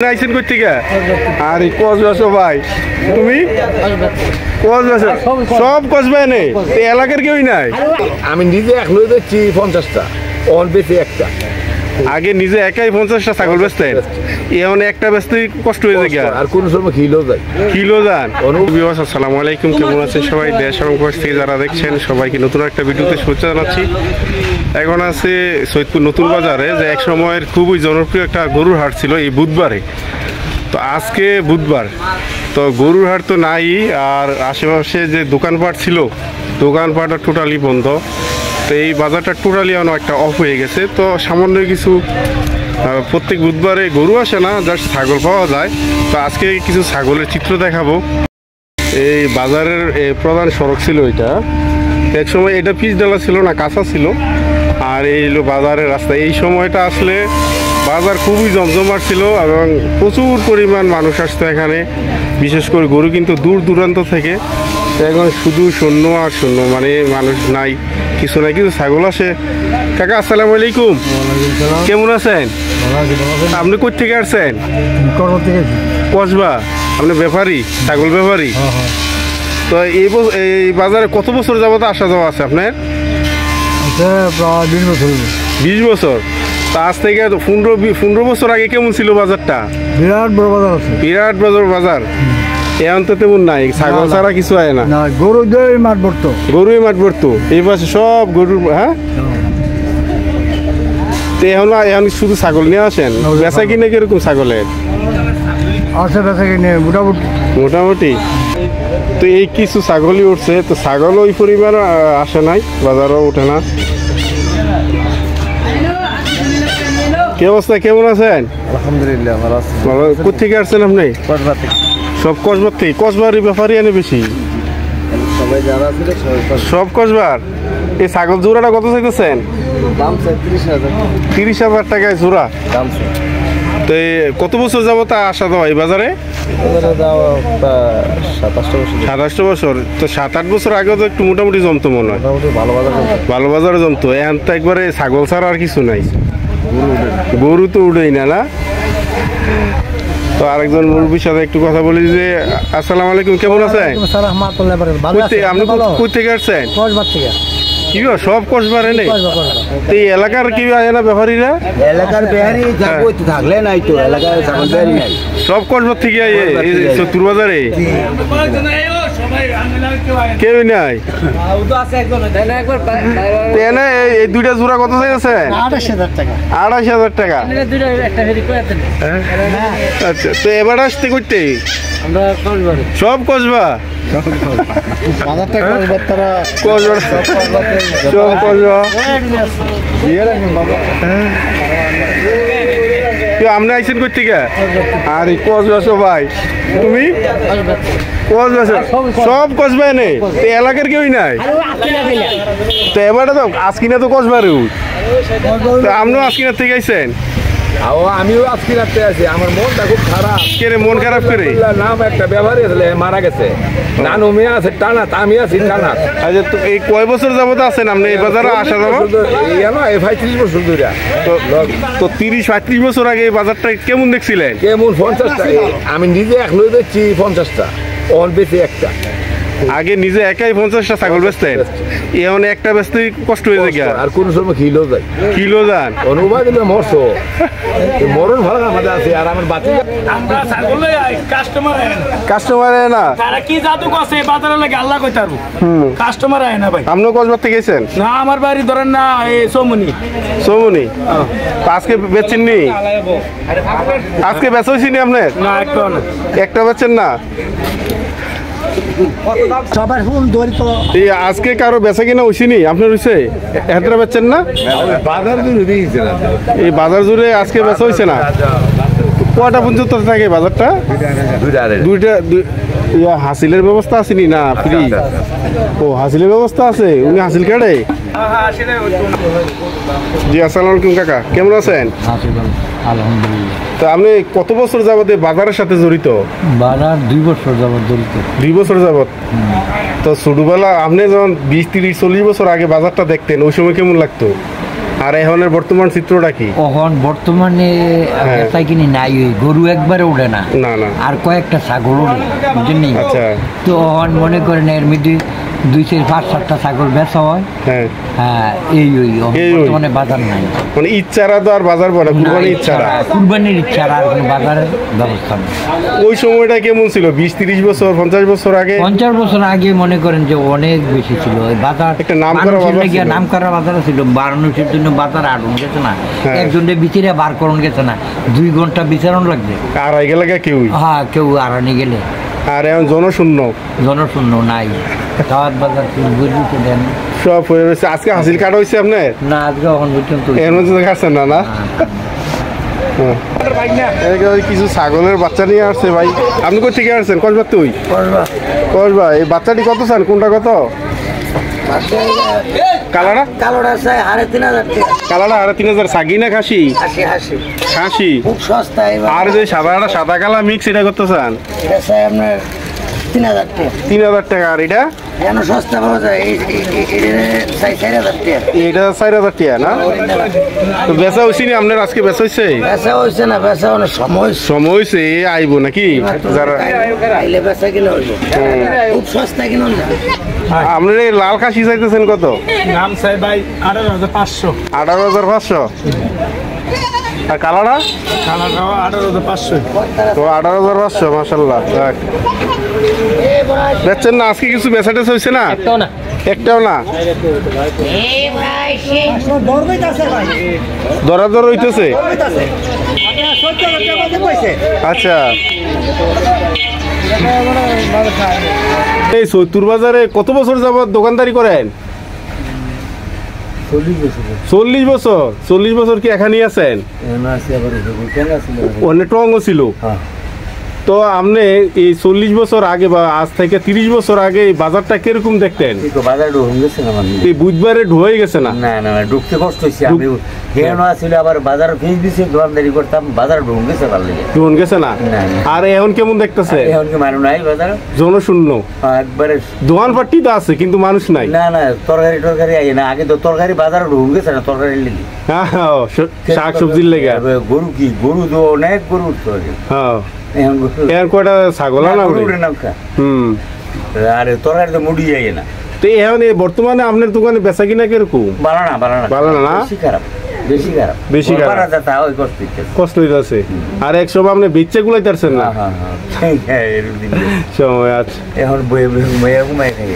আইছেন কই থেকে? আরে কসবাছো ভাই, তুমি কসবাছো? সব কসবা নেই, এলাকার কেউই নাই। আমি নিজে এক লই দিচ্ছি 50টা, অন বেশি একটা। আগে নিজে একাই 50টা ছাগল বেচতেন, এখন একটা বেচতেই কষ্ট হয়ে যায়। আর কোন সময় কিলো যায়, কিলো যান। আসসালামু আলাইকুম, কেমন আছেন সবাই? দেশ এবং প্রবাস থেকে যারা দেখছেন সবাইকে নতুন একটা ভিডিওতে শুভেচ্ছা জানাচ্ছি। এখন আছে সৈয়দপুর নতুন বাজারে, যে এক সময়ের খুবই জনপ্রিয় একটা গরুর হাট ছিল এই বুধবারে। তো আজকে বুধবার, তো গরুর হাট তো নাই, আর আশেপাশে যে দোকানপাট ছিল দোকানপাট টোটালি বন্ধ। তো এই বাজারটা টোটালি একটা অফ হয়ে গেছে। তো সামান্য কিছু প্রত্যেক বুধবারে গরু আসে না, জাস্ট ছাগল পাওয়া যায়। তো আজকে কিছু ছাগলের চিত্র দেখাবো। এই বাজারের প্রধান সড়ক ছিল এটা, এক সময় এটা পিচ ডালা ছিল না, কাঁচা ছিল। আর এই হলো বাজারের রাস্তা। এই সময়টা আসলে বাজার খুবই জমজমাট ছিল এবং প্রচুর পরিমাণ মানুষ আসতো এখানে, বিশেষ করে গরু কিন্তু দূর দূরান্ত থেকে। এখন শুধু শূন্য আর শূন্য, মানে মানুষ নাই, কিছু নাই, কিছু ছাগল আসে। কাকা আসসালামু আলাইকুম, কেমন আছেন? আপনি কোথা থেকে আসছেন? কসবা। আপনি ব্যাপারী, ছাগল ব্যাপারী? তো এই বাজারে কত বছর যাবত আসা যাওয়া আছে আপনার? 20 বছর। তা আজ থেকে 15 বছর আগে কেমন ছিল বাজারটা? বিরাট বড় বাজার আছে, বিরাট বড় বাজার। এখন তো তেমন নাই, ছাগল ছাড়া কিছু হয় না। গরুই মাঠ ভরতো, গরুই মাঠ ভরতো। এই পাশে সব গরুর। হ্যাঁ, তো এখন শুধু ছাগল নিয়ে আসেন? বেচা কিনে কিরকম ছাগলের? আছে বেচা কিনে মোটামুটি মোটামুটি। তো এই কিছু ছাগলই উঠছে, তো ছাগল ওই পরিমাণ আসে নাই, বাজারও ওঠে না। কি অবস্থা, কেমন আছেন? আলহামদুলিল্লাহ ভালো আছি। ভালো। কোথেকে আসছেন আপনি? কসবা থেকে। সব কসবার থেকে? কসবারই ব্যাপারই আনে বেশি, সবাই যারা আছে সব কসবার। এই ছাগল জোড়াটা কত চাইতেছেন? দাম 30,000। 30,000 টাকায় জোড়া। দাম তো কত বছর যাবত আসা দাও এই বাজারে? 27 বছর। তো 7-8 বছর আগেও তো একটু মোটামুটি জমতো মনে হয়, ভালো বাজারে জমতো। এখন তো একবারে ছাগল ছাড়া আর কিছু নাই, গরু তো উঠেই না। না, তো আরেকজন মুরব্বীর সাথে একটু কথা বলি। যে আসসালামু আলাইকুম, কেমন আছেন? আপনি কোথা থেকে আসছেন? কি সব কসবারে নেই? এই এলাকার কি আসে না ব্যাপারীরা? এলাকার বেহারি থাকলে নাই তো, এলাকার নাই, সব কসবার থেকে সত্তর বাজারে কেউ নাই। এই দুইটা জোড়া কত চাইছে? 28,000 টাকা। আচ্ছা, তো এবার আসতে করতে সব কসবা? আপনি আইছেন কই থেকে? আরে কসবাছো ভাই, তুমি কসবাছো? সব কসবা নেই, এলাকার কেউই নাই। তো এবারে তো আজকিনা তো কসবারে, আপনিও আজকিনার থেকে আইছেন? আমিও আজকে রাখতে আছি। আমার মনটা খুব খারাপ। মন খারাপ করে? নাম একটা ব্যবহারী আসলে মারা গেছে, নানু মেয়ে আছে টানা, আমি আছি টানা। আচ্ছা, তো এই কয় বছর যাবত আছেন আপনি এই বাজারে আসা যাবো? 35 বছর ধরে। তো 30-35 বছর আগে এই বাজারটা কেমন দেখছিলেন? কেমন? 50টা। আমি নিজে এক লই দিচ্ছি 50টা, অন বেশি একটা। আগে নিজে একাই 50টা ছাগল বেচতেন, এখন একটা বেচতেই কষ্ট হয়ে যায়। আর কোন সময় কিলো যায়, কিলো যান। অনুবাদ দিলে মরছো, মরণ ভালো আমাদের আছে। আর আমার বাতি কাস্টমার আয় না, তারা কি জাদু করছে বাজারে লাগে আল্লাহ কইতে পারবো। কাস্টমার আয় না ভাই। আপনিও কসবার থেকে গেছেন? না, আমার বাড়ি ধরেন না এই সোমনি। সোমনি। আজকে বেচছেন নি? আজকে বেচা হয়েছি নি আপনার? না, একটা বেচছেন না? আজকে কারো বেচা কিনা হইছিনি আপনার? হইছে? এতটা বেচছেন না? বাজার জুড়ে দিয়েছে না, এই বাজার জুড়ে আজকে বেচা হইছে না। কয়টা পর্যন্ত থাকে বাজারটা? দুইটা। হাসিলের ব্যবস্থা আসেনি না? ফ্রি? ও, হাসিলের ব্যবস্থা আছে। উনি হাসিল কাটে? জি, আসসালামু আলাইকুম কাকা, কেমন আছেন? আলহামদুলিল্লাহ। তো আপনি কত বছর যাবত বাজারের সাথে জড়িত? বাজার 2 বছর যাবত জড়িত। 2 বছর যাবত। তো ছোটবেলা আপনি যখন 20-30-40 বছর আগে বাজারটা দেখতেন, ওই সময় কেমন লাগতো? আর এখনের বর্তমান চিত্রটা কি? এখন বর্তমানে তাই কিনি নাই, ওই গরু একবারে উঠে না, না না, আর কয়েকটা ছাগল উঠে, বুঝলেন? আচ্ছা, তো এখন মনে করেন এর মধ্যে 2-5-7টা ছাগল বেচা হয়। হ্যাঁ হ্যাঁ, এই বর্তমানে বাজার নাই, মানে ইচ্ছারা তো আর বাজার বলে, কুরবানি ইচ্ছারা, কুরবানির ইচ্ছারা, আর কোনো বাজারের ব্যবস্থা নেই। ওই সময়টা কেমন ছিল? 20-30 বছর 50 বছর আগে? 50 বছর আগে মনে করেন যে অনেক বেশি ছিল ওই বাজার, একটা নাম করা বাজার ছিল। নাম করা বাজার ছিল, মানুষের জন্য বাজার আড়ন গেছে না, একজনের বিচারে বার করুন গেছে না, 2 ঘন্টা বিচারণ লাগবে, আর আগে লাগে কেউ, হ্যাঁ কেউ আড়ানি গেলে। আর এখন জনশূন্য নাই, দাওয়াত বাজার বুঝতে দেন সব হয়ে রয়েছে। আজকে হাসিল কাটা হয়েছে আপনার? না, আজকে এখন পর্যন্ত এর মধ্যে তো খাচ্ছেন না না? কিছু ছাগলের বাচ্চা নিয়ে আসছে ভাই। আপনি কোথা থেকে আসছেন? কসবা তুই? কসবা। এই বাচ্চাটি কত চান? কোনটা কত? কালারা? কালোটা চাই 3,500 টাকা। কালারা 3,500। সাগি না খাসি? খাসি। খুব সস্তা। আর যে সাদা কালা মিক্স, এটা কত চান? এটা চাই আপনার 3,000 টাকা। 3,000 টাকা। আর এটা কেন সস্তা পাওয়া যায়? চাই 4,000 টাকা। এটা 4,000 টাকা না? তো বেচা হয়েছি নি আপনার? আজকে বেচা হয়েছে? বেচা হয়েছে না, বেচা অনেক সময় হয়েছে, আইব নাকি যারা আইলে বেচা কিনে হইব। খুব সস্তা কিনে আপনার এই লাল খাসি চাইতেছেন কত? নাম চাই ভাই 18,500। 18,500। আর কালারা? কালারটাও 18,500। তো 18,500। মাশাআল্লাহ। বেচছেন না আজকে? কিছু বেচা টেচা হয়েছে না? একটাও না। দরাদর হইতেছে? আচ্ছা। এই সৈয়দপুর বাজারে কত বছর যাবত দোকানদারি করেন? 40 বছর। 40 বছর কি এখানেই আছেন? অনেক টঙ্গও ছিল। তো আপনি এই 40 বছর আগে বা আজ থেকে 30 বছর আগে এই বাজারটা কিরকম দেখতেন? বাজার ঢুকে গেছে না, এই বুধবারে ঢুকে গেছে না? না না, ঢুকতে কষ্ট হচ্ছে। আমি হেন আসলে আবার বাজার ফিস দিছে, দোকানদারি করতাম, বাজার ঢুকে গেছে, ভালো লাগে ঢুকে গেছে না? আর এখন কেমন দেখতেছে? এখন কি মানুষ নাই বাজার? জনশূন্য একবারে। দোকান পাট্টি তো আছে কিন্তু মানুষ নাই। না না, তরকারি আই না। আগে তো তরকারি বাজার ঢুকে গেছে না, তরকারি লেগে। হ্যাঁ, শাক সবজির লেগে। গরু কি, গরু তো অনেক গরু তো। হ্যাঁ, এখন কয়টা ছাগল না? আরে তরকারি তো মুড়ি যায় না। তো এখন বর্তমানে আপনার দোকানে বেচা কিনা কিরকম? ভালো না, বেশি খারাপ। কষ্ট হইতেছে। আর এক সময় আপনি বেচে গুলাই পারছেন না? সময় আছে এখন বয়ে ঘুমাই খাই।